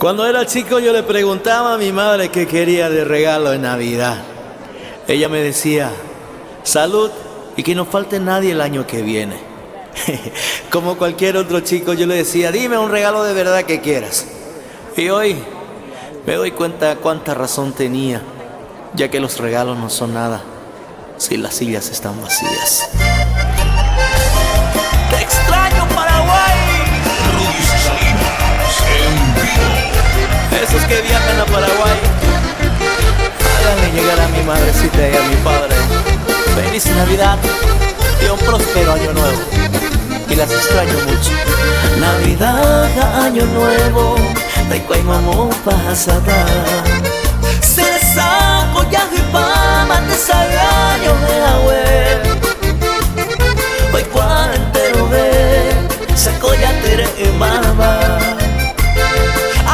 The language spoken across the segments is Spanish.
Cuando era chico yo le preguntaba a mi madre qué quería de regalo en Navidad. Ella me decía, salud y que no falte nadie el año que viene. Como cualquier otro chico yo le decía, dime un regalo de verdad que quieras. Y hoy me doy cuenta cuánta razón tenía, ya que los regalos no son nada si las sillas están vacías. ¡Te extraño, Paraguay! Esos que viajan a Paraguay, háganle llegar a mi madrecita y a mi padre feliz Navidad y un próspero año nuevo, y las extraño mucho. Navidad, año nuevo, Taikuay mamo pasada. Seresa koyahu pama te sagaño de awe. Hoy cuantero ve, sakoya tere mama.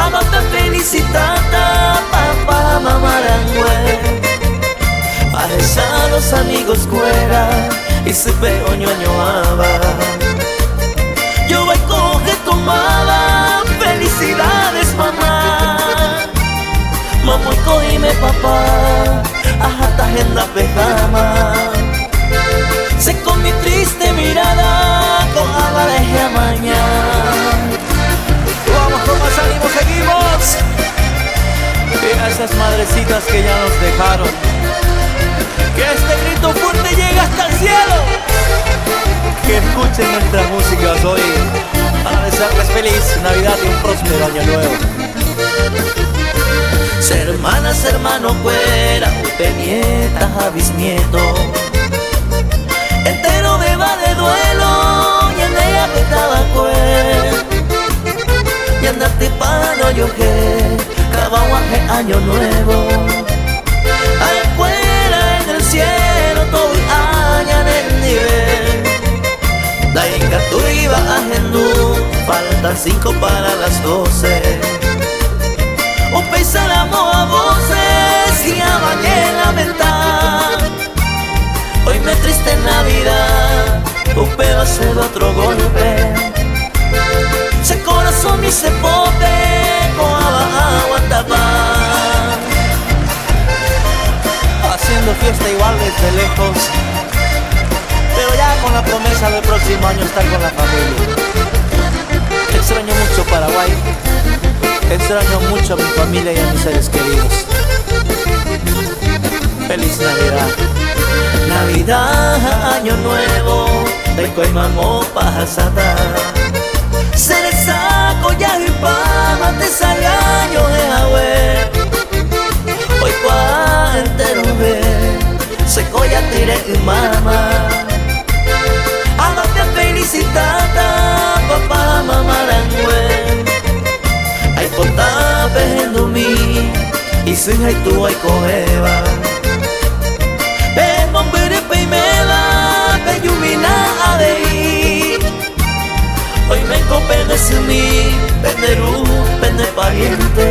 Amata felicitata, papá, mamá, arangüe. A los amigos fuera y se veo ñoñoaba. Yo voy coge tomada, felicidades mamá. Mamá y cogime papá, ajata agenda pejama. Sé con mi triste mirada, con agua de mañana. Vamos con más ánimo, seguimos. Y a esas madrecitas que ya nos dejaron, que este grito fuerte llegue hasta el cielo. Que escuchen nuestra música hoy para desearles feliz Navidad y un próspero año nuevo. Ser hermanas, hermano, fuera, nietas a bisnieto. Entero me va de duelo y en ella petaba cuer. Y andarte pano yo que cabaguaje año nuevo. Afuera en el cielo todo año en el nivel. La inca tú iba a Gendú, faltan 5 para las 12. Un peisalamo a voces y a mañana lamentar. Hoy me triste Navidad, un pedazo de otro golpe. Se corazón y se pote, con agua tapar. Haciendo fiesta igual desde lejos, pero ya con la promesa del próximo año estar con la familia. Extraño mucho Paraguay, extraño mucho a mi familia y a mis seres queridos. Feliz Navidad. Navidad, año nuevo, Taikuay mamo pasada. Seresa koyahu pama te sagaño de awe. Hoy cuantero ve, se koya tire mama. Amate felicitata, papá, mamá, arangüe. Ay pota pehendumi, y sin hay tu ay coeba. Pe bombere pe mela, pe yumina adei. Hoy me copé de sumi, penderú, pende pariente.